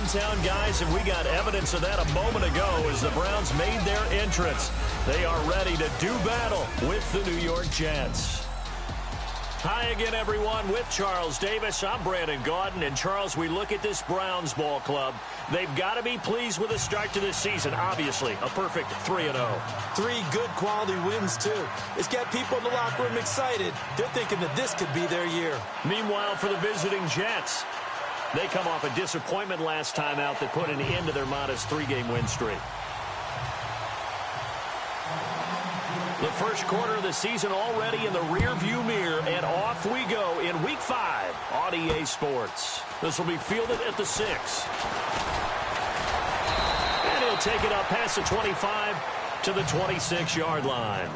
hometown guys, and we got evidence of that a moment ago as the Browns made their entrance. They are ready to do battle with the New York Jets. Hi again, everyone. With Charles Davis, I'm Brandon Gaudin. And, Charles, we look at this Browns ball club. They've got to be pleased with the start to this season. Obviously, a perfect 3-0. 3 good quality wins, too. It's got people in the locker room excited. They're thinking that this could be their year. Meanwhile, for the visiting Jets, they come off a disappointment last time out that put an end to their modest 3-game win streak. The first quarter of the season already in the rearview mirror, and off we go in Week 5 on EA Sports. This will be fielded at the 6. And he'll take it up past the 25 to the 26-yard line.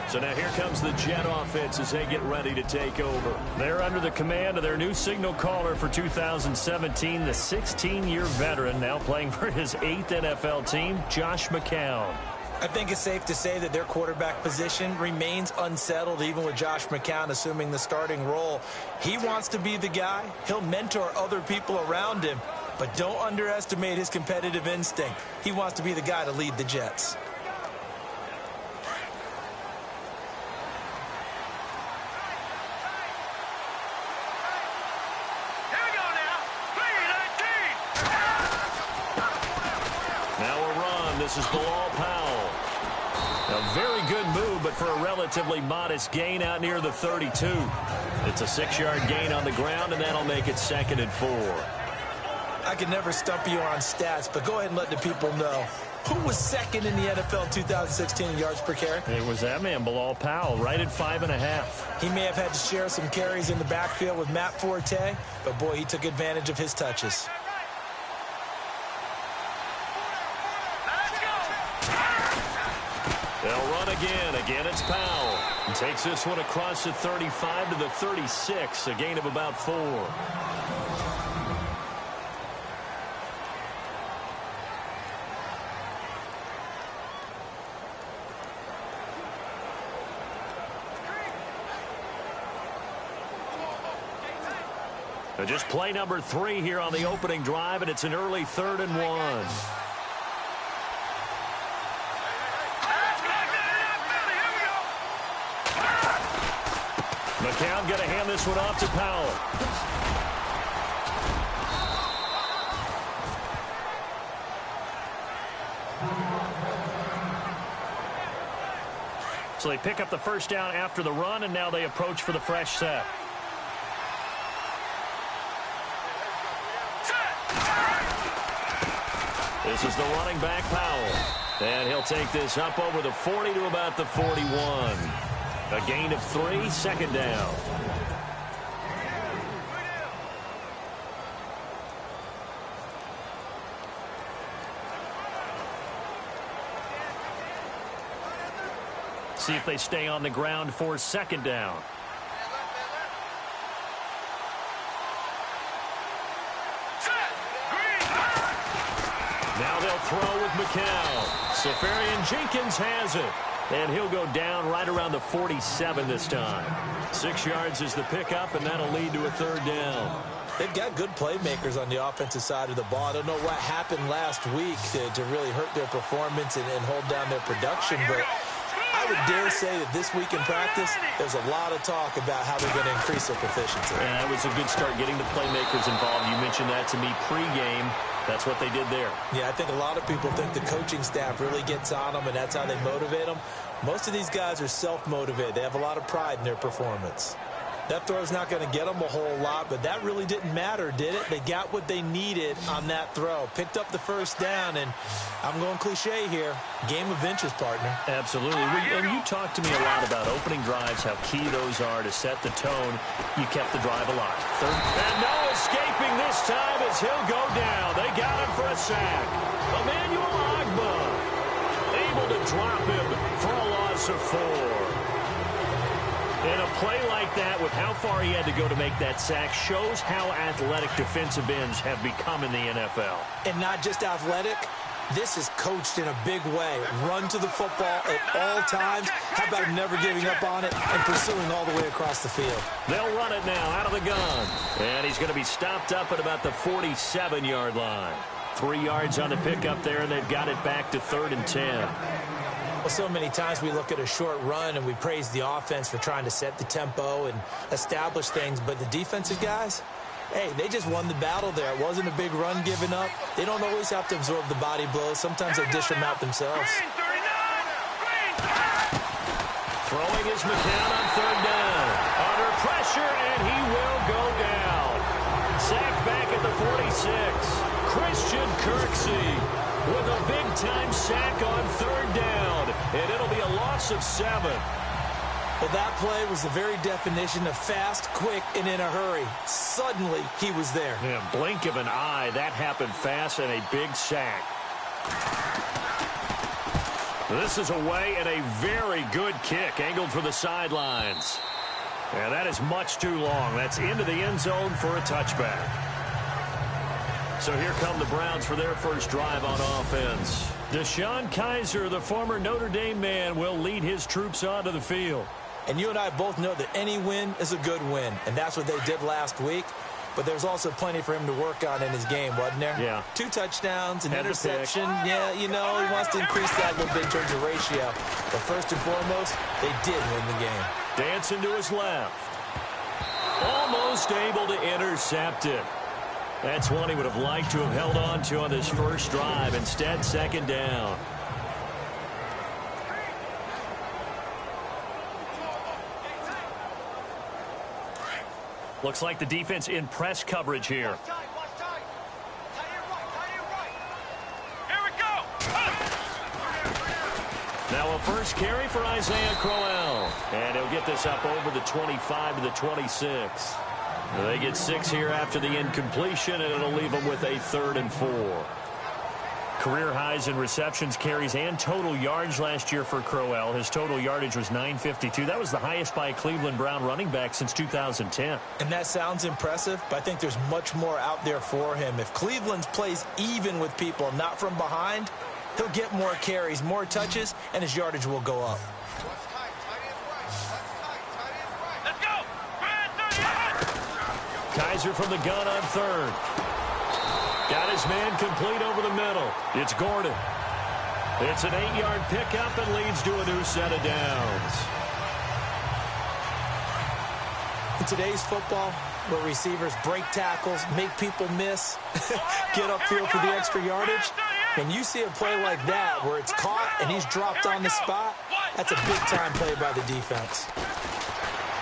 So now here comes the Jet offense as they get ready to take over. They're under the command of their new signal caller for 2017, the 16-year veteran, now playing for his 8th NFL team, Josh McCown. I think it's safe to say that their quarterback position remains unsettled, even with Josh McCown assuming the starting role. He wants to be the guy. He'll mentor other people around him, but don't underestimate his competitive instinct. He wants to be the guy to lead the Jets. This is Bilal Powell. A very good move, but for a relatively modest gain out near the 32. It's a 6-yard gain on the ground, and that'll make it 2nd and 4. I can never stump you on stats, but go ahead and let the people know. Who was second in the NFL 2016 in yards per carry? It was that man, Bilal Powell, right at 5.5. He may have had to share some carries in the backfield with Matt Forte, but boy, he took advantage of his touches. They'll run again. Again, it's Powell. He takes this one across the 35 to the 36, a gain of about 4. So just play number 3 here on the opening drive, and it's an early 3rd and 1. McCown going to hand this one off to Powell. So they pick up the first down after the run, and now they approach for the fresh set. This is the running back, Powell. And he'll take this up over the 40 to about the 41. A gain of 3, 2nd down. See if they stay on the ground for 2nd down. Now they'll throw with McCown. Safarian Jenkins has it. And he'll go down right around the 47 this time. 6 yards is the pickup, and that'll lead to a 3rd down. They've got good playmakers on the offensive side of the ball. I don't know what happened last week to really hurt their performance and hold down their production, but I would dare say that this week in practice, there's a lot of talk about how they're going to increase their proficiency. And that was a good start getting the playmakers involved. You mentioned that to me pregame. That's what they did there. Yeah, I think a lot of people think the coaching staff really gets on them, and that's how they motivate them. Most of these guys are self-motivated. They have a lot of pride in their performance. That throw's not going to get them a whole lot, but that really didn't matter, did it? They got what they needed on that throw. Picked up the first down, and I'm going cliche here. Game of inches, partner. Absolutely. And you talked to me a lot about opening drives, how key those are to set the tone. You kept the drive alive. And no escaping this time as he'll go down. They got him for a sack. Emmanuel Agba able to drop him for a loss of 4. And a play like that, with how far he had to go to make that sack, shows how athletic defensive ends have become in the NFL. And not just athletic, This is coached in a big way. Run to the football at all times. How about never giving up on it and pursuing all the way across the field? They'll run it now out of the gun. And he's going to be stopped up at about the 47-yard line. 3 yards on the pickup there, and they've got it back to 3rd and 10. Well, so many times we look at a short run and we praise the offense for trying to set the tempo and establish things, but the defensive guys, hey, they just won the battle there. It wasn't a big run given up. They don't always have to absorb the body blows. Sometimes they dish them out themselves. Throwing is McCown on 3rd down. Under pressure, and he will go down. Sacked back at the 46. Christian Kirksey with a big-time sack on 3rd down. And it'll be a loss of 7. Well, that play was the very definition of fast, quick, and in a hurry. Suddenly, he was there. Yeah, blink of an eye. That happened fast and a big sack. This is away and a very good kick angled for the sidelines. And that is much too long. That's into the end zone for a touchback. So here come the Browns for their first drive on offense. Deshaun Kaiser, the former Notre Dame man, will lead his troops onto the field. And you and I both know that any win is a good win, and that's what they did last week. But there's also plenty for him to work on in his game, wasn't there? Yeah. 2 touchdowns, an interception. Yeah, you know, he wants to increase that a little bit in terms of ratio. But first and foremost, they did win the game. Dancing to his left. Almost able to intercept it. That's one he would have liked to have held on to on this first drive. Instead, 2nd down. Looks like the defense in press coverage here. Now a first carry for Isaiah Crowell. And he'll get this up over the 25 to the 26. They get 6 here after the incompletion, and it'll leave them with a 3rd and 4. Career highs in receptions, carries, and total yards last year for Crowell. His total yardage was 952. That was the highest by a Cleveland Brown running back since 2010. And that sounds impressive, but I think there's much more out there for him. If Cleveland plays even with people, not from behind, he'll get more carries, more touches, and his yardage will go up. Kaiser from the gun on 3rd. Got his man complete over the middle. It's Gordon. It's an 8-yard pickup and leads to a new set of downs. In today's football, where receivers break tackles, make people miss, get upfield for the extra yardage, when you see a play like that where it's caught and he's dropped on the spot, that's a big-time play by the defense.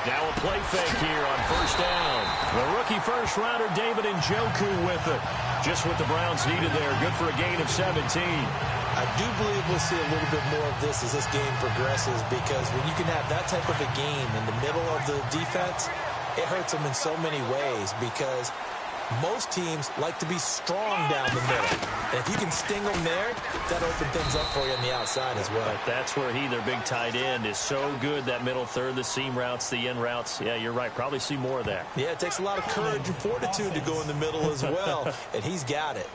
Now a play fake here on 1st down. The rookie first-rounder David Njoku with it. Just what the Browns needed there. Good for a gain of 17. I do believe we'll see a little bit more of this as this game progresses, because when you can have that type of a game in the middle of the defense, it hurts them in so many ways, because most teams like to be strong down the middle. And if you can sting them there, that'll open things up for you on the outside as well. But that's where their big tight end, is so good. That middle third, the seam routes, the in routes. Yeah, you're right. Probably see more of that. Yeah, it takes a lot of courage and fortitude to go in the middle as well. And he's got it.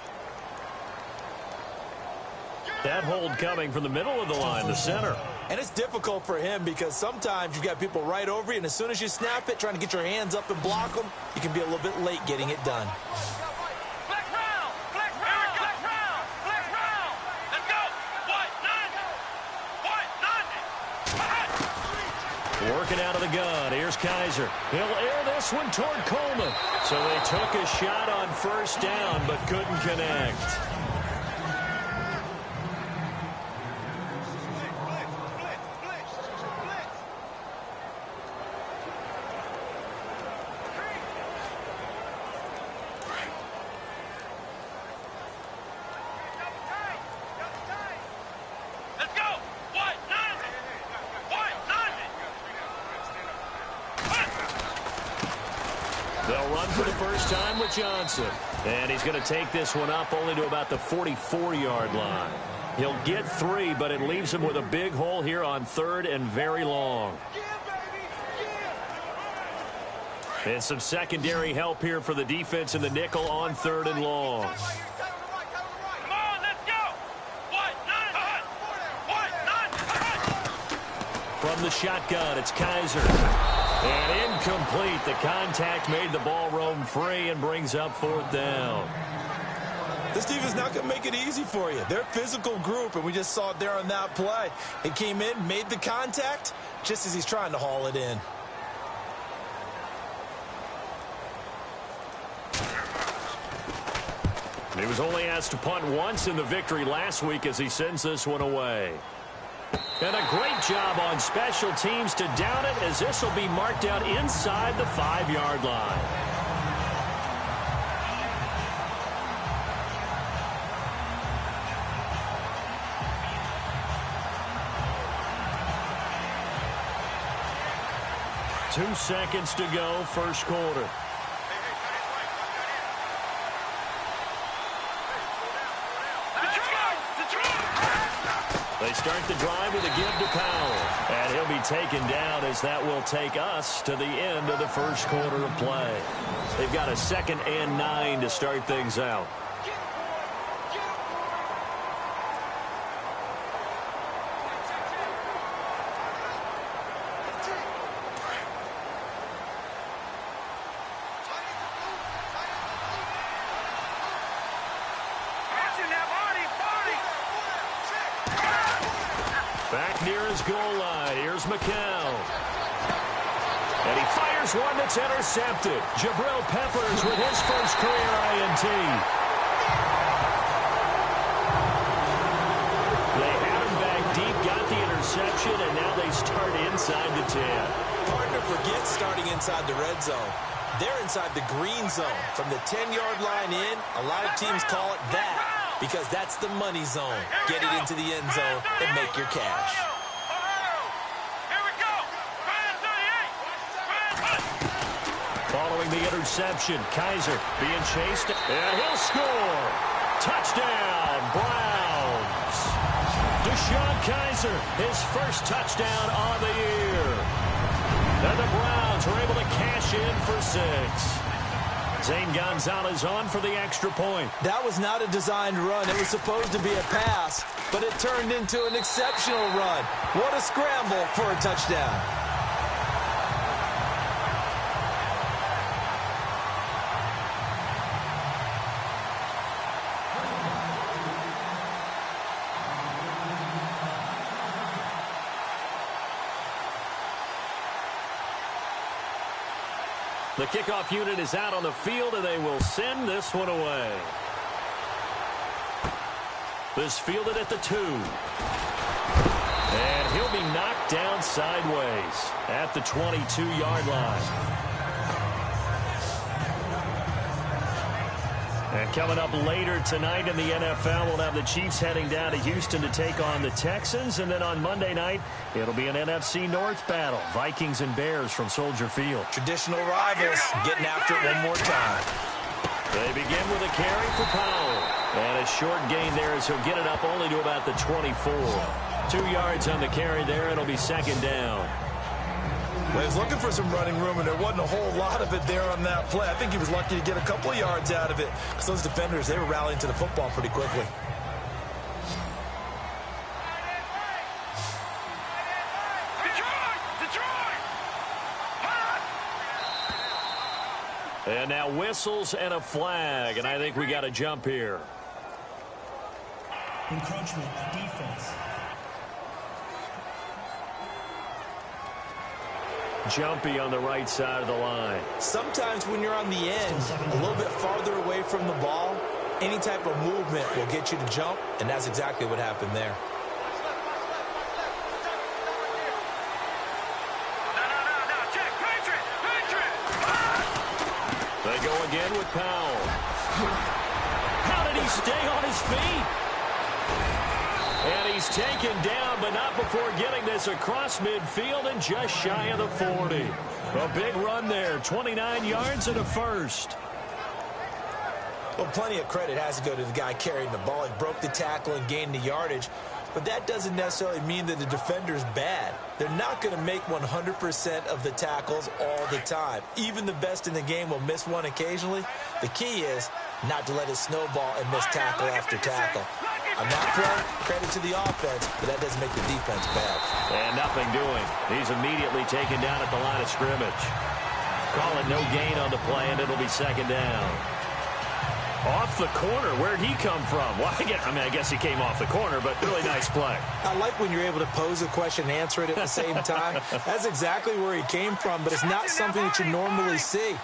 That hold coming from the middle of the line, the center. And it's difficult for him because sometimes you've got people right over you, and as soon as you snap it, trying to get your hands up and block them, you can be a little bit late getting it done. Working out of the gun. Here's Kaiser. He'll air this one toward Coleman. So they took a shot on 1st down, but couldn't connect. They'll run for the first time with Johnson. And he's going to take this one up only to about the 44-yard line. He'll get 3, but it leaves him with a big hole here on 3rd and very long. And some secondary help here for the defense in the nickel on 3rd and long. from the shotgun. It's Kaiser. And incomplete. The contact made the ball roam free and brings up fourth down. This defense not going to make it easy for you. They're a physical group, and we just saw it there on that play. He came in, made the contact, just as he's trying to haul it in. He was only asked to punt once in the victory last week as he sends this one away. And a great job on special teams to down it, as this will be marked out inside the 5-yard line. Two seconds to go, first quarter. They start the drive with a give to Powell. And he'll be taken down, as that will take us to the end of the first quarter of play. They've got a 2nd and 9 to start things out. Back near his goal line. Here's McCown. And he fires one that's intercepted. Jabril Peppers with his first career INT. They had him back deep, got the interception, and now they start inside the 10. Hard to forget starting inside the red zone. They're inside the green zone. From the 10-yard line in, a lot of teams call it that, because that's the money zone. Get it into the end zone and make your cash. Following the interception, Kaiser being chased, and he'll score. Touchdown, Browns. DeShone Kaiser, his first touchdown of the year. And the Browns were able to cash in for 6. Zane Gonzalez on for the extra point. That was not a designed run. It was supposed to be a pass, but it turned into an exceptional run. What a scramble for a touchdown. The kickoff unit is out on the field, and they will send this one away. This fielded at the 2. And he'll be knocked down sideways at the 22-yard line. And coming up later tonight in the NFL, we'll have the Chiefs heading down to Houston to take on the Texans. And then on Monday night, it'll be an NFC North battle. Vikings and Bears from Soldier Field. Traditional rivals getting after it one more time. They begin with a carry for Powell. And a short gain there as he'll get it up only to about the 24. 2 yards on the carry there. It'll be 2nd down. Well, he was looking for some running room, and there wasn't a whole lot of it there on that play. I think he was lucky to get a couple of yards out of it, because those defenders, they were rallying to the football pretty quickly. And now whistles and a flag, and I think we got a jump here. Encroachment, defense. Jumpy on the right side of the line. Sometimes when you're on the end, a little bit farther away from the ball, any type of movement will get you to jump, and that's exactly what happened there. They go again with Powell. How did he stay on his feet? And he's taken down, but not before getting this across midfield and just shy of the 40. A big run there, 29 yards and a first. Well, plenty of credit has to go to the guy carrying the ball. He broke the tackle and gained the yardage. But that doesn't necessarily mean that the defender's bad. They're not going to make 100% of the tackles all the time. Even the best in the game will miss one occasionally. The key is not to let it snowball and miss tackle after tackle. On that play, credit to the offense, but that doesn't make the defense bad. And nothing doing. He's immediately taken down at the line of scrimmage. Call it no gain on the play, and it'll be second down. Off the corner. Where'd he come from? Well, I guess he came off the corner, but really nice play. I like when you're able to pose a question and answer it at the same time. That's exactly where he came from, but it's not something that you normally see.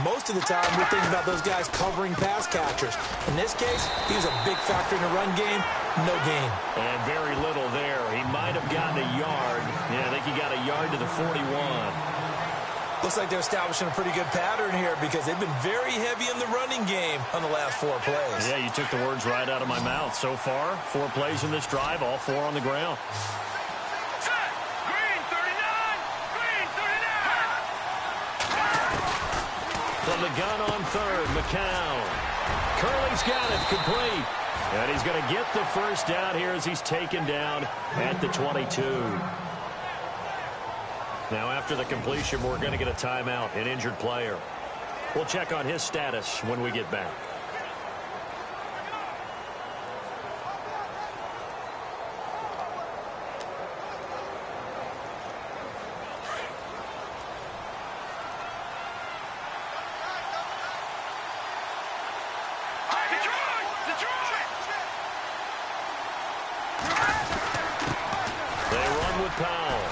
Most of the time, we're thinking about those guys covering pass catchers. In this case, he was a big factor in the run game. No gain. And very little there. He might have gotten a yard. Yeah, I think he got a yard to the 41. Looks like they're establishing a pretty good pattern here because they've been very heavy in the running game on the last 4 plays. Yeah, you took the words right out of my mouth. So far, 4 plays in this drive, all 4 on the ground. Green 39! Green 39! From the gun on third, McCown. Curley's got it, complete. And he's going to get the first down here as he's taken down at the 22. Now, after the completion, we're going to get a timeout, an injured player. We'll check on his status when we get back. They run with Powell.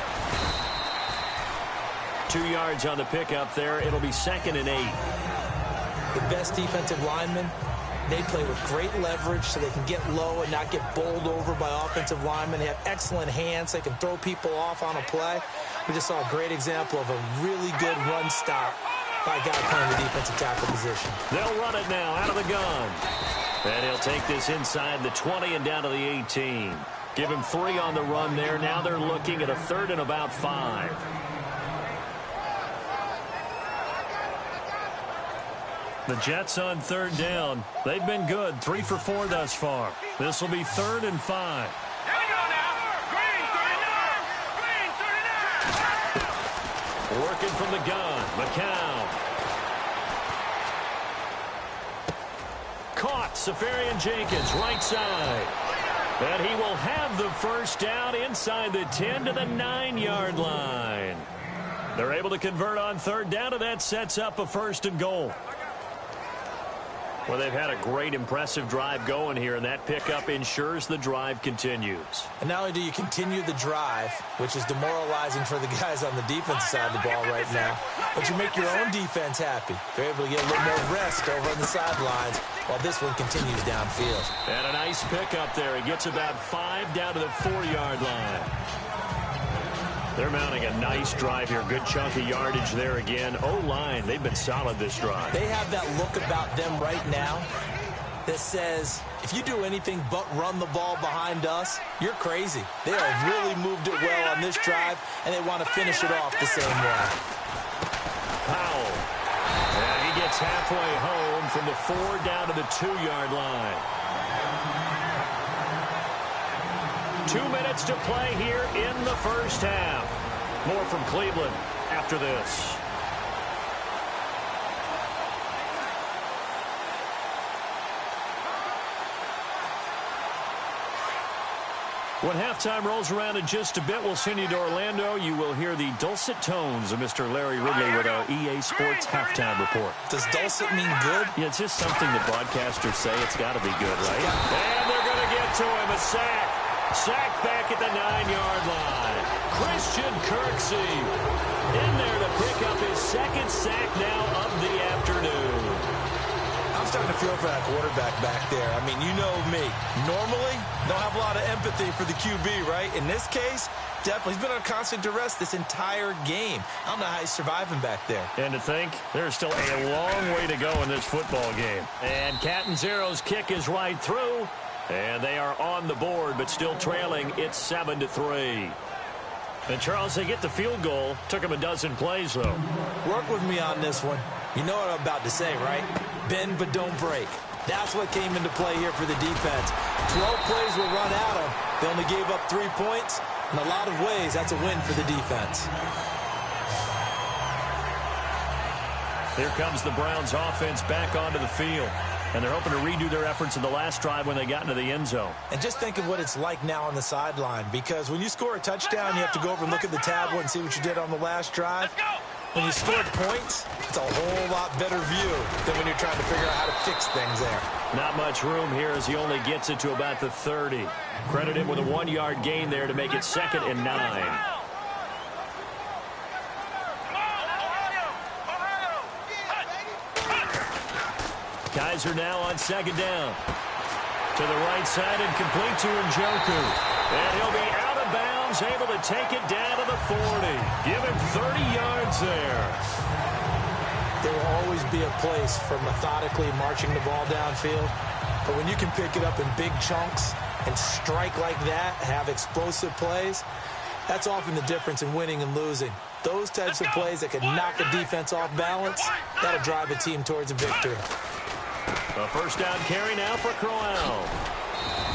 2 yards on the pickup there. It'll be 2nd and 8. The best defensive linemen, they play with great leverage so they can get low and not get bowled over by offensive linemen. They have excellent hands. They can throw people off on a play. We just saw a great example of a really good run stop by a guy playing the defensive tackle position. They'll run it now out of the gun. And he'll take this inside the 20 and down to the 18. Give him 3 on the run there. Now they're looking at a 3rd and about 5. The Jets on 3rd down. They've been good. 3 for 4 thus far. This will be 3rd and 5. Here we go now. Green 39! Green 39! Working from the gun. McCown. Caught. Safarian Jenkins, right side. And he will have the first down inside the 10 to the 9-yard line. They're able to convert on 3rd down, and that sets up a 1st and goal. Well, they've had a great, impressive drive going here, and that pickup ensures the drive continues. And not only do you continue the drive, which is demoralizing for the guys on the defensive side of the ball right now, but you make your own defense happy. They're able to get a little more rest over on the sidelines while this one continues downfield. And a nice pickup there. He gets about 5 down to the 4-yard line. They're mounting a nice drive here. Good chunk of yardage there again. O-line, they've been solid this drive. They have that look about them right now that says, if you do anything but run the ball behind us, you're crazy. They have really moved it well on this drive, and they want to finish it off the same way. Powell. And he gets halfway home from the 4 down to the 2-yard line. 2 minutes to play here in the first half. More from Cleveland after this. When halftime rolls around in just a bit, we'll send you to Orlando. You will hear the dulcet tones of Mr. Larry Ridley with our EA Sports halftime report. Does dulcet mean good? Yeah, it's just something the broadcasters say. It's got to be good, right? And they're going to get to him. A sack. Sack back at the 9-yard line. Christian Kirksey in there to pick up his 2nd sack now of the afternoon. I'm starting to feel for that quarterback back there. I mean, you know me. Normally, don't have a lot of empathy for the QB, right? In this case, definitely. He's been on constant duress this entire game. I don't know how he's surviving back there. And to think, there's still a long way to go in this football game. And Catanzaro's kick is right through. And they are on the board, but still trailing. It's 7-3. And, Charles, they get the field goal. Took them a dozen plays, though. Work with me on this one. You know what I'm about to say, right? Bend but don't break. That's what came into play here for the defense. 12 plays were run at them. They only gave up 3 points. In a lot of ways, that's a win for the defense. Here comes the Browns offense back onto the field. And they're hoping to redo their efforts in the last drive when they got into the end zone. And just think of what it's like now on the sideline, because when you score a touchdown, you have to go over and look at the tablet and see what you did on the last drive. When you score points, it's a whole lot better view than when you're trying to figure out how to fix things there. Not much room here as he only gets it to about the 30. Credit him with a 1-yard gain there to make it 2nd and 9. Kaiser now on 2nd down. To the right side and complete to Njoku. And he'll be out of bounds, able to take it down to the 40. Give him 30 yards there. There will always be a place for methodically marching the ball downfield. But when you can pick it up in big chunks and strike like that, have explosive plays, that's often the difference in winning and losing. Those types of plays that can knock a defense off balance, that'll drive a team towards a victory. A first down carry now for Crowell.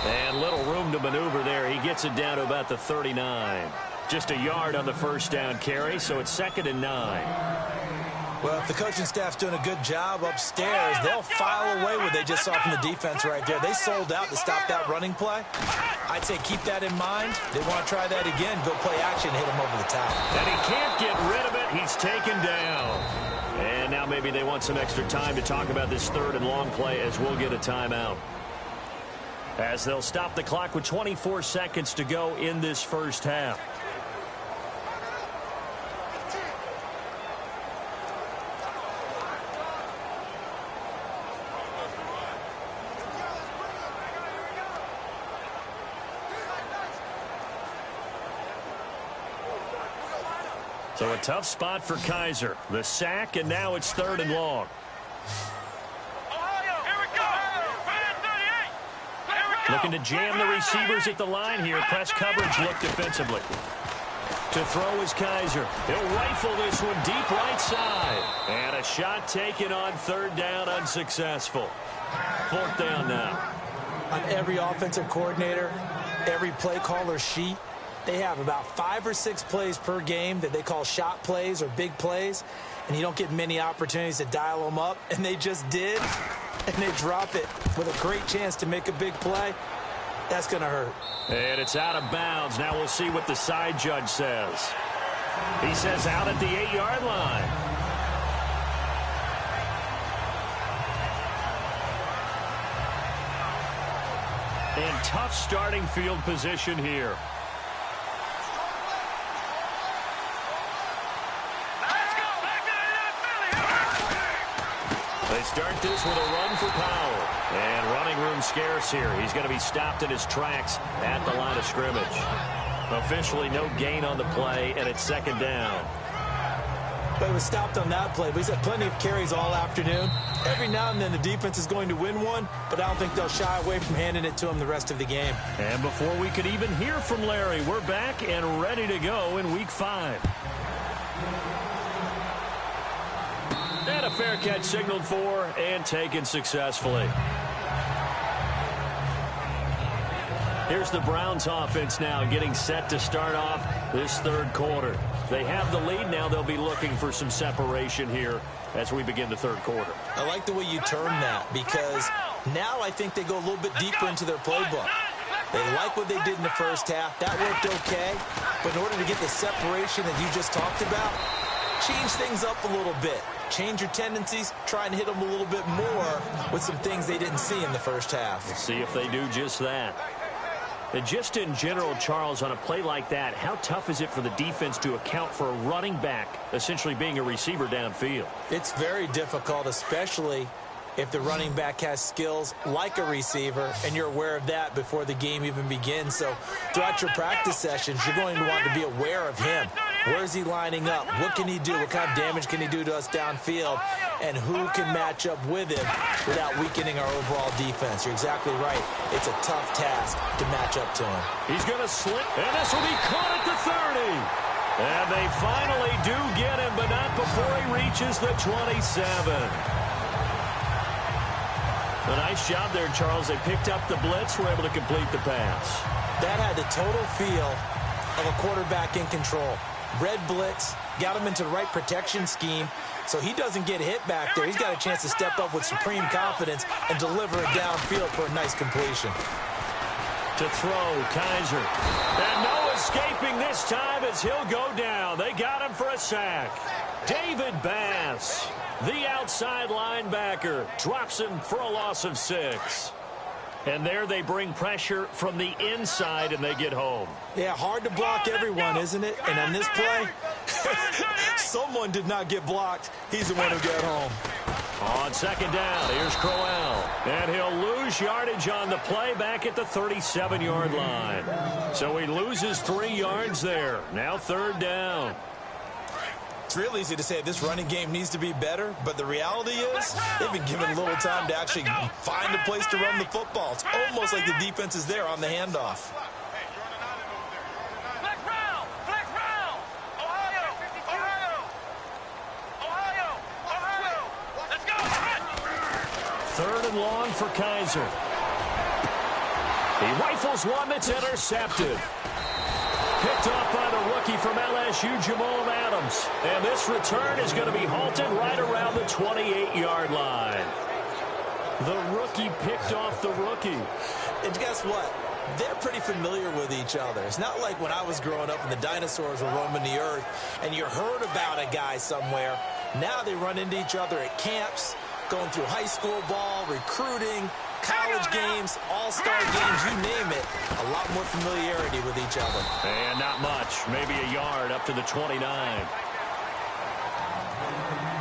And little room to maneuver there. He gets it down to about the 39. Just a yard on the first down carry, so it's 2nd and 9. Well, if the coaching staff's doing a good job upstairs, they'll file away what they just saw from the defense right there. They sold out to stop that running play. I'd say keep that in mind. They want to try that again. Go play action, hit him over the top. And he can't get rid of it. He's taken down. And now maybe they want some extra time to talk about this 3rd and long play as we'll get a timeout. As they'll stop the clock with 24 seconds to go in this first half. So a tough spot for Kaiser. The sack, and now it's 3rd and long. Looking to jam the receivers at the line here. Press coverage look defensively. To throw is Kaiser. He'll rifle this one deep right side. And a shot taken on 3rd down, unsuccessful. 4th down now. On every offensive coordinator, every play caller sheet, they have about 5 or 6 plays per game that they call shot plays or big plays, and you don't get many opportunities to dial them up, and they just did, and they drop it with a great chance to make a big play. That's going to hurt. And it's out of bounds. Now we'll see what the side judge says. He says out at the 8-yard line. And tough starting field position here. They start this with a run for Powell. And running room scarce here. He's going to be stopped in his tracks at the line of scrimmage. Officially no gain on the play, and it's 2nd down. But he was stopped on that play. But he's had plenty of carries all afternoon. Every now and then the defense is going to win one, but I don't think they'll shy away from handing it to him the rest of the game. And before we could even hear from Larry, we're back and ready to go in Week 5. And a fair catch signaled for and taken successfully. Here's the Browns offense now getting set to start off this 3rd quarter. They have the lead now. They'll be looking for some separation here as we begin the 3rd quarter. I like the way you term that, because now I think they go a little bit deeper into their playbook. They like what they did in the first half. That worked okay. But in order to get the separation that you just talked about, change things up a little bit. Change your tendencies, try and hit them a little bit more with some things they didn't see in the first half. Let's see if they do just that. And just in general, Charles, on a play like that, how tough is it for the defense to account for a running back essentially being a receiver downfield? It's very difficult, especially if the running back has skills like a receiver, and you're aware of that before the game even begins. So throughout your practice sessions, you're going to want to be aware of him. Where is he lining up? What can he do? What kind of damage can he do to us downfield? And who can match up with him without weakening our overall defense? You're exactly right. It's a tough task to match up to him. He's going to slip, and this will be caught at the 30. And they finally do get him, but not before he reaches the 27. A nice job there, Charles. They picked up the blitz, were able to complete the pass. That had the total feel of a quarterback in control. Red blitz, got him into the right protection scheme, So he doesn't get hit back there. He's got a chance to step up with supreme confidence and deliver it downfield for a nice completion. To throw, Kaiser. And no escaping this time as he'll go down. They got him for a sack. David Bass, the outside linebacker, drops him for a loss of 6. And there they bring pressure from the inside, and they get home. Yeah, hard to block everyone, isn't it? And on this play, someone did not get blocked. He's the one who got home. On second down, here's Crowell. And he'll lose yardage on the play back at the 37-yard line. So he loses 3 yards there. Now third down. It's real easy to say this running game needs to be better, but the reality is they've been given little time to actually find a place to run the football. It's almost like the defense is there on the handoff. Third and long for Kaiser. He rifles one that's intercepted. Picked off by the rookie from LSU, Jamal Adams. And this return is going to be halted right around the 28-yard line. The rookie picked off the rookie. And guess what? They're pretty familiar with each other. It's not like when I was growing up and the dinosaurs were roaming the earth and you heard about a guy somewhere. Now they run into each other at camps, going through high school ball, recruiting, college games, all-star games, you name it. A lot more familiarity with each other. And not much. Maybe a yard up to the 29.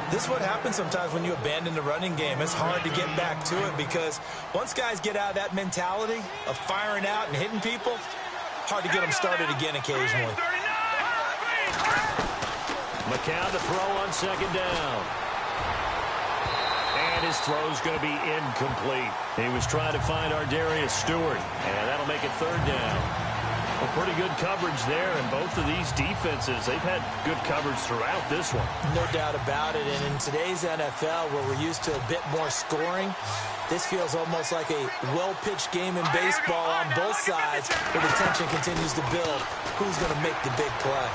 This is what happens sometimes when you abandon the running game. It's hard to get back to it because once guys get out of that mentality of firing out and hitting people, hard to get them started again occasionally. McCown to throw on second down. And his throw's going to be incomplete. He was trying to find Ardarius Stewart, and that'll make it third down. Well, pretty good coverage there, and both of these defenses, they've had good coverage throughout this one. No doubt about it, and in today's NFL, where we're used to a bit more scoring, this feels almost like a well-pitched game in baseball on both sides, where the tension continues to build. Who's going to make the big play?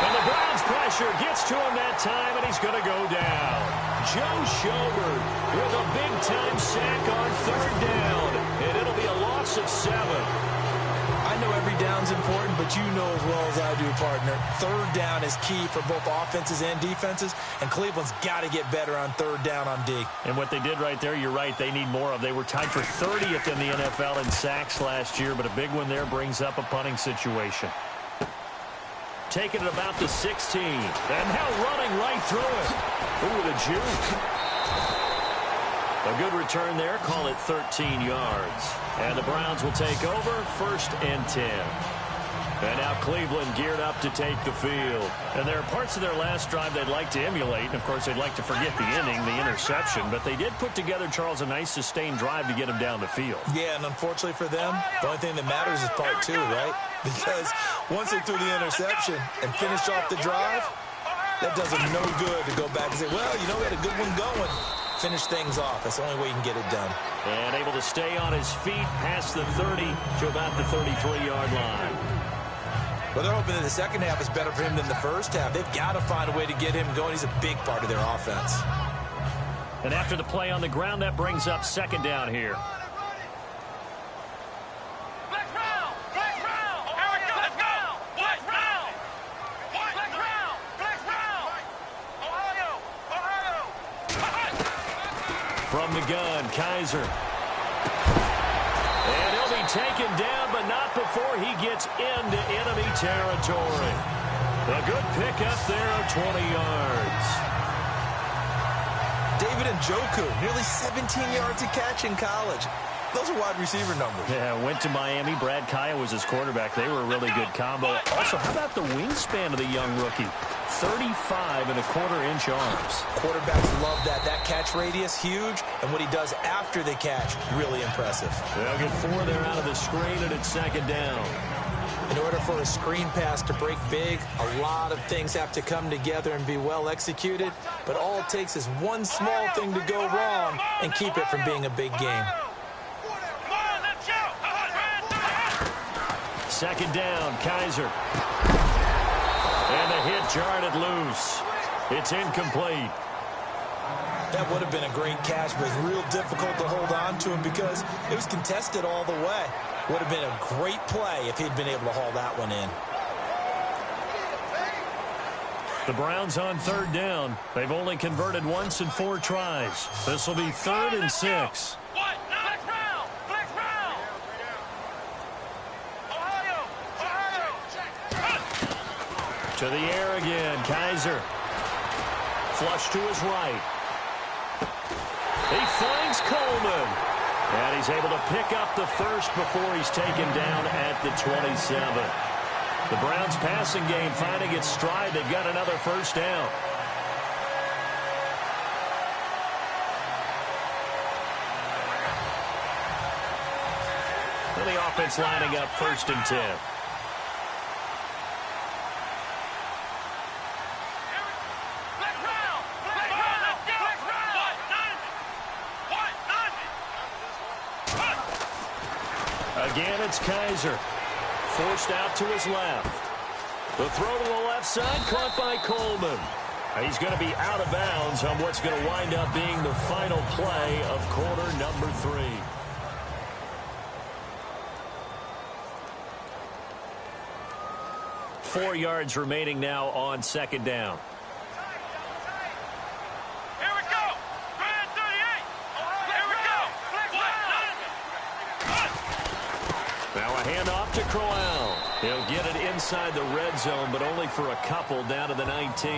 And the Browns' pressure gets to him that time, and he's going to go down. Joe Schobert with a big-time sack on third down, and it'll be a loss of 7. I know every down's important, but you know as well as I do, partner. Third down is key for both offenses and defenses, and Cleveland's got to get better on third down on D. And what they did right there, you're right, they need more of. They were tied for 30th in the NFL in sacks last year, but a big one there brings up a punting situation. Taking it about the 16. And now running right through it. Ooh, the juke. A good return there. Call it 13 yards. And the Browns will take over 1st and 10. And now Cleveland geared up to take the field. And there are parts of their last drive they'd like to emulate. And, of course, they'd like to forget the inning, the interception. But they did put together, Charles, a nice sustained drive to get them down the field. Yeah, and unfortunately for them, the only thing that matters is part 2, right? Because once they threw the interception and finished off the drive, that does them no good to go back and say, well, you know, we had a good one going. Finish things off. That's the only way you can get it done. And able to stay on his feet past the 30 to about the 33-yard line. Well, they're hoping that the second half is better for him than the first half. They've got to find a way to get him going. He's a big part of their offense. And after the play on the ground, that brings up second down here. From the gun, Kaiser. And he'll be taken down, but not before he gets into enemy territory. A good pickup there of 20 yards. David Njoku, nearly 17 yards a catch in college. Those are wide receiver numbers. Yeah, went to Miami. Brad Kaya was his quarterback. They were a really good combo. Also, how about the wingspan of the young rookie? 35.25-inch arms. Quarterbacks love that. That catch radius, huge. And what he does after the catch, really impressive. They'll get 4 there out of the screen, and it's second down. In order for a screen pass to break big, a lot of things have to come together and be well executed. But all it takes is one small thing to go wrong and keep it from being a big game. Second down, Kaiser. And the hit jarred it loose. It's incomplete. That would have been a great catch, but it was real difficult to hold on to him because it was contested all the way. Would have been a great play if he'd been able to haul that one in. The Browns on third down. They've only converted once in 4 tries. This will be 3rd and 6. To the air again. Kaiser. Flush to his right. He finds Coleman. And he's able to pick up the first before he's taken down at the 27. The Browns passing game finding its stride. They've got another first down. And the offense lining up 1st and 10. Again, it's Kaiser. Forced out to his left. The throw to the left side, caught by Coleman. He's going to be out of bounds on what's going to wind up being the final play of quarter number 3. Four yards remaining now on 2nd down. Handoff to Crowell. He'll get it inside the red zone, but only for a couple down to the 19.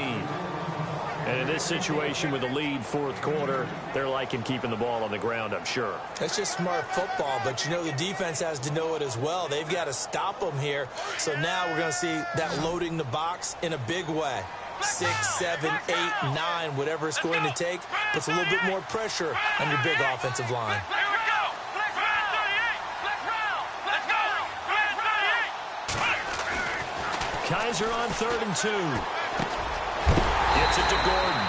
And in this situation with the lead 4th quarter, they're liking keeping the ball on the ground, I'm sure. That's just smart football, but you know the defense has to know it as well. They've got to stop them here. So now we're going to see that loading the box in a big way. 6, 7, 8, 9, whatever it's going to take, puts a little bit more pressure on your big offensive line. Kaiser on 3rd and 2. Gets it to Gordon.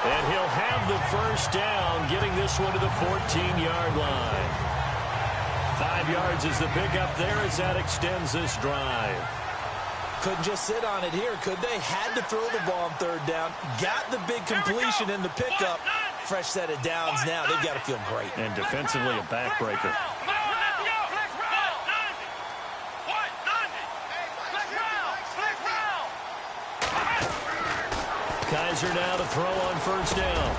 And he'll have the first down, getting this one to the 14-yard line. 5 yards is the pickup there as that extends this drive. Couldn't just sit on it here, could they? Had to throw the ball on 3rd down. Got the big completion in the pickup. Fresh set of downs now. They've got to feel great. And defensively a backbreaker. Kaiser now to throw on 1st down.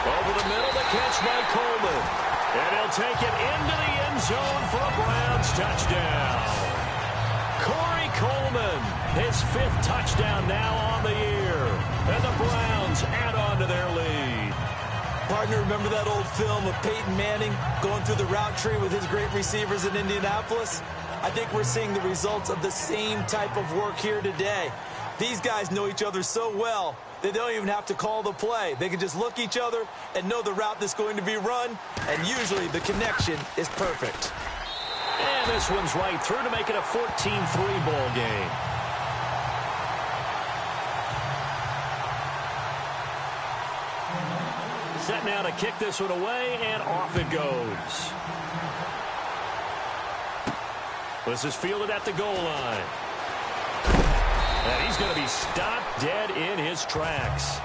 Over the middle, the catch by Coleman. And he'll take it into the end zone for a Browns touchdown. Corey Coleman, his 5th touchdown now on the year. And the Browns add on to their lead. Partner, remember that old film of Peyton Manning going through the route tree with his great receivers in Indianapolis? I think we're seeing the results of the same type of work here today. These guys know each other so well, they don't even have to call the play. They can just look each other and know the route that's going to be run, and usually the connection is perfect. And this one's right through to make it a 14-3 ball game. Set now to kick this one away, and off it goes. This is fielded at the goal line. And he's going to be stopped dead in his tracks.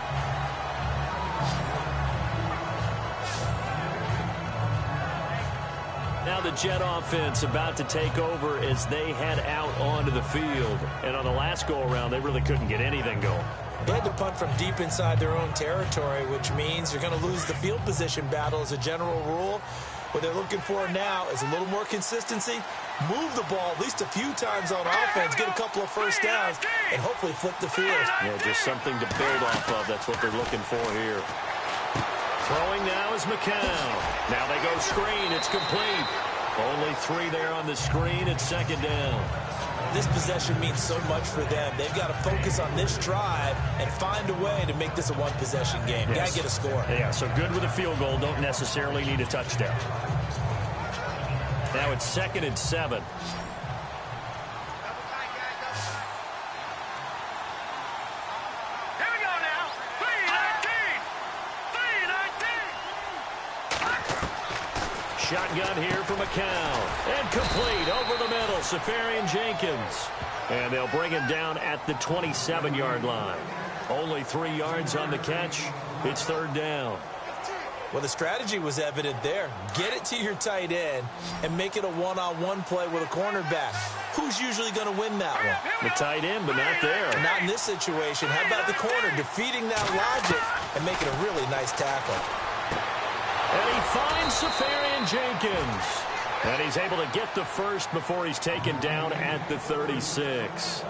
Now the Jet offense about to take over as they head out onto the field. And on the last go-around, they really couldn't get anything going. They had to punt from deep inside their own territory, which means you're going to lose the field position battle as a general rule. What they're looking for now is a little more consistency, move the ball at least a few times on offense, get a couple of first downs, and hopefully flip the field. Yeah, just something to build off of. That's what they're looking for here. Throwing now is McCown. Now they go screen. It's complete. Only 3 there on the screen. It's 2nd down. This possession means so much for them. They've got to focus on this drive and find a way to make this a one-possession game. Yes. Got to get a score. Yeah, so good with a field goal. Don't necessarily need a touchdown. Now it's 2nd and 7. Here we go now. 3-19. Shotgun here for McCown. And complete over the middle. Safarian Jenkins. And they'll bring him down at the 27-yard line. Only 3 yards on the catch. It's third down. Well, the strategy was evident there. Get it to your tight end and make it a one-on-one play with a cornerback. Who's usually going to win that one? The tight end, but not there. Not in this situation. How about the corner defeating that logic and making a really nice tackle? And he finds Safarian Jenkins. And he's able to get the first before he's taken down at the 36.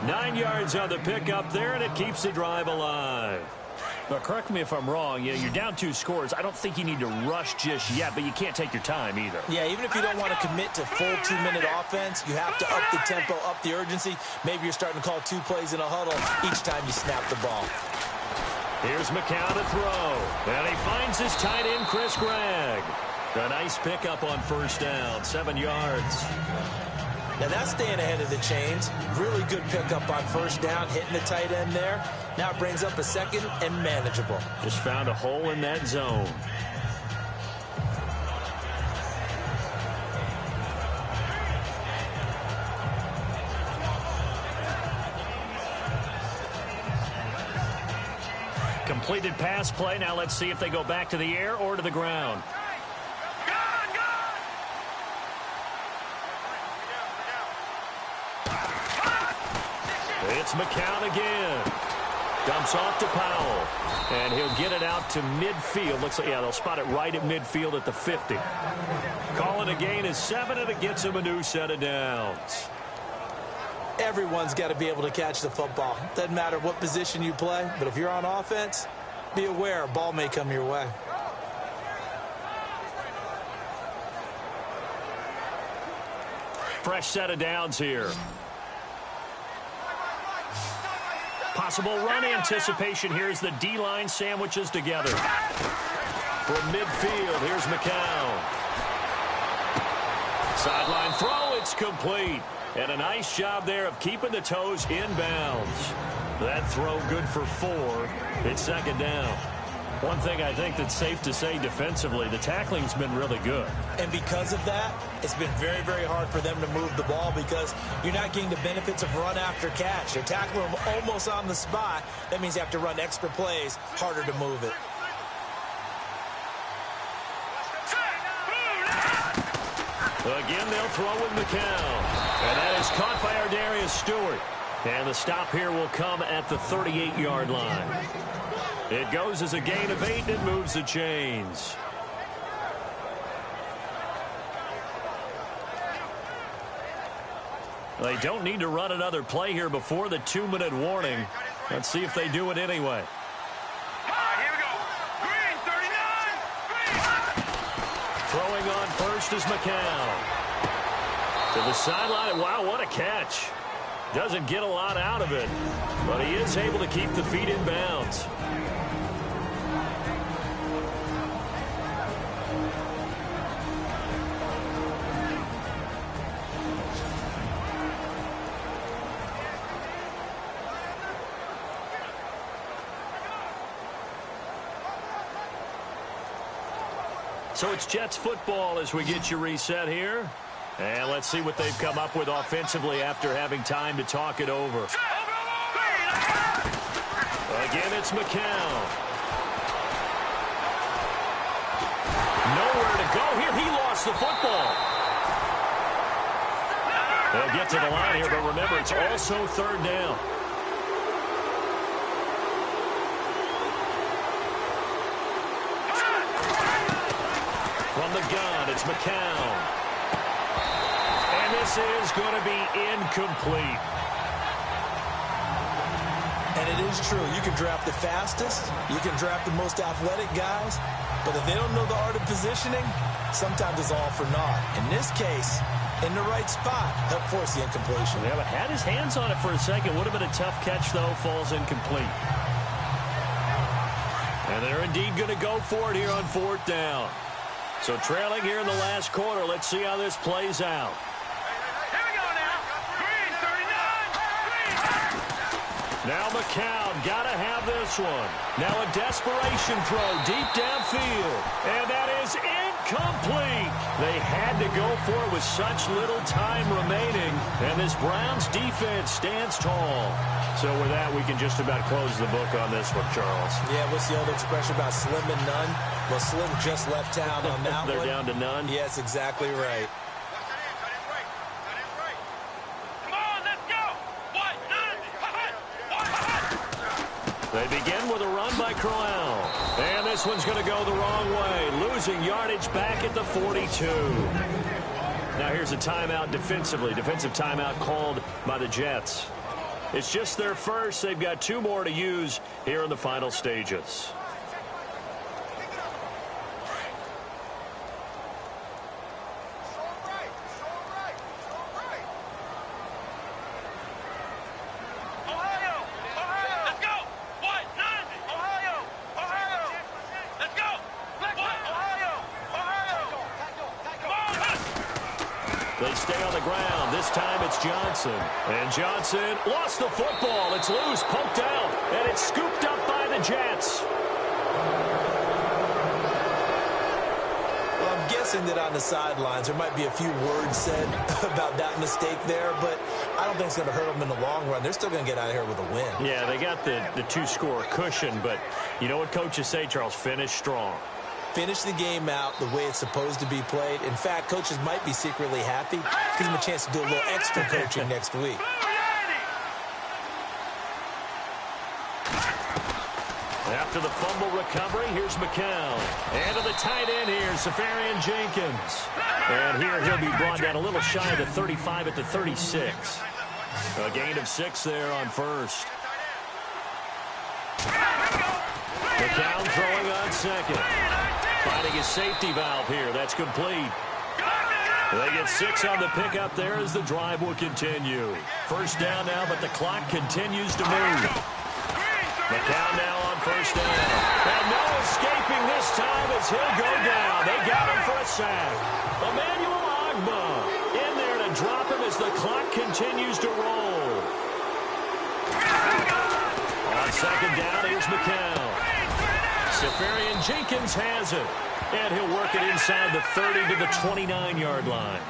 9 yards on the pickup there, and it keeps the drive alive. But correct me if I'm wrong. You know, you're down 2 scores. I don't think you need to rush just yet, but you can't take your time either. Yeah, even if you don't want to commit to full 2-minute offense, you have to up the tempo, up the urgency. Maybe you're starting to call 2 plays in a huddle each time you snap the ball. Here's McCown to throw. And he finds his tight end, Chris Gregg. A nice pickup on first down, 7 yards. Now that's staying ahead of the chains. Really good pickup on first down, hitting the tight end there. Now it brings up a second and manageable. Just found a hole in that zone. Completed pass play. Now let's see if they go back to the air or to the ground. It's McCown again. Dumps off to Powell. And he'll get it out to midfield. Looks like, yeah, they'll spot it right at midfield at the 50. Calling a gain of 7, and it gets him a new set of downs. Everyone's got to be able to catch the football. Doesn't matter what position you play, but if you're on offense, be aware a ball may come your way. Fresh set of downs here. Possible run anticipation. Here's the D-line sandwiches together. From midfield, here's McCown. Sideline throw, it's complete. And a nice job there of keeping the toes inbounds. That throw good for 4. It's second down. One thing I think that's safe to say defensively, the tackling's been really good. And because of that, it's been very, very hard for them to move the ball because you're not getting the benefits of run after catch. They're tackling them almost on the spot. That means you have to run extra plays, harder to move it. Again, they'll throw with McCown. And that is caught by Ardarius Stewart. And the stop here will come at the 38-yard line. It goes as a gain of 8, and it moves the chains. They don't need to run another play here before the 2-minute warning. Let's see if they do it anyway. Here we go. Green, 39. Green. Throwing on first is McCown. To the sideline. Wow, what a catch. Doesn't get a lot out of it, but he is able to keep the feet in bounds. So it's Jets football as we get you reset here. And let's see what they've come up with offensively after having time to talk it over. Again, it's McCown. Nowhere to go here. He lost the football. They'll get to the line here, but remember, it's also third down. From the gun, it's McCown. And this is going to be incomplete. And it is true. You can draft the fastest. You can draft the most athletic guys. But if they don't know the art of positioning, sometimes it's all for naught. In this case, in the right spot, helped force the incompletion. Yeah, but had his hands on it for a second. Would have been a tough catch, though. Falls incomplete. And they're indeed going to go for it here on fourth down. So trailing here in the last quarter. Let's see how this plays out. Here we go now. Green, 39. Green. Now McCown got to have this one. Now a desperation throw deep downfield. And that is complete. They had to go for it with such little time remaining, and this Browns defense stands tall. So with that, we can just about close the book on this one, Charles. Yeah, what's the old expression about slim and none? Well, Slim just left town on that They're one. down to none? Yes, exactly right. They begin with a run by Crowell. And this one's going to go the wrong way, losing yardage back at the 42. Now here's a timeout defensively. Defensive timeout called by the Jets. It's just their first. They've got 2 more to use here in the final stages. They stay on the ground. This time it's Johnson. And Johnson lost the football. It's loose, poked out, and it's scooped up by the Jets. Well, I'm guessing that on the sidelines there might be a few words said about that mistake there, but I don't think it's going to hurt them in the long run. They're still going to get out of here with a win. Yeah, they got the 2-score cushion, but you know what coaches say, Charles? Finish strong. Finish the game out the way it's supposed to be played. In fact, coaches might be secretly happy. Gives them a chance to do a little extra coaching next week. After the fumble recovery, here's McCown. And to the tight end here, Safarian Jenkins. And here he'll be brought down a little shy of the 35 at the 36. A gain of 6 there on first. McCown throwing on second. Finding his safety valve here. That's complete. They get 6 on the pickup there as the drive will continue. First down now, but the clock continues to move. McCown now on first down. And no escaping this time as he'll go down. They got him for a sack. Emmanuel Ogbah in there to drop him as the clock continues to roll. On second down, here's McCown. Safarian Jenkins has it. And he'll work it inside the 30 to the 29-yard line.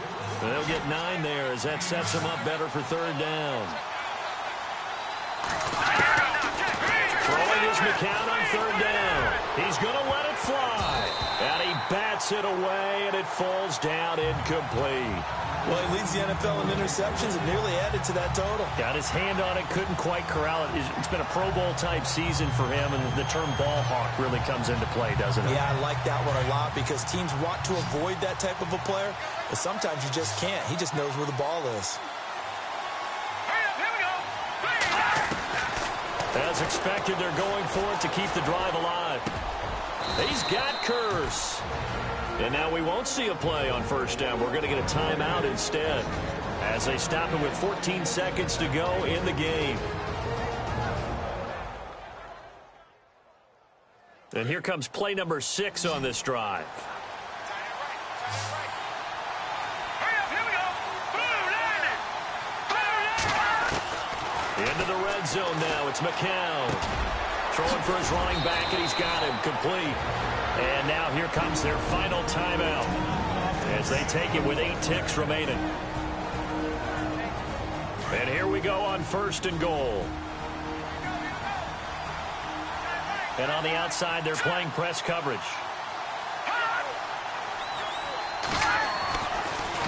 And they'll get 9 there as that sets them up better for third down. Throwing is McCown on third down. He's going to let it fly. And he bats it away, and it falls down incomplete. Well, he leads the NFL in interceptions and nearly added to that total. Got his hand on it, couldn't quite corral it. It's been a Pro Bowl-type season for him, and the term ball hawk really comes into play, doesn't it? Yeah, I like that one a lot because teams want to avoid that type of a player, but sometimes you just can't. He just knows where the ball is. As expected, they're going for it to keep the drive alive. He's got Curse. And now we won't see a play on first down. We're going to get a timeout instead as they stop it with 14 seconds to go in the game. And here comes play number 6 on this drive. Into the red zone now. It's McCown. Throwing for his running back, and he's got him complete. And now here comes their final timeout as they take it with 8 ticks remaining. And here we go on first and goal. And on the outside, they're playing press coverage.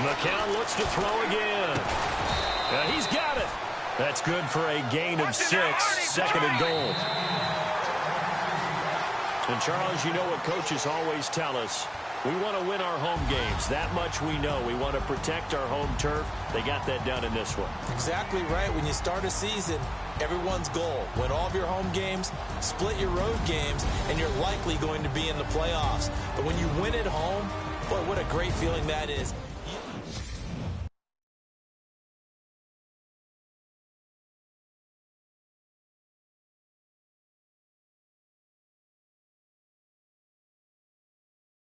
McCown looks to throw again. And he's got it. That's good for a gain of 6, second and goal. And, Charles, you know what coaches always tell us. We want to win our home games. That much we know. We want to protect our home turf. They got that done in this one. Exactly right. When you start a season, everyone's goal. Win all of your home games, split your road games, and you're likely going to be in the playoffs. But when you win at home, boy, what a great feeling that is.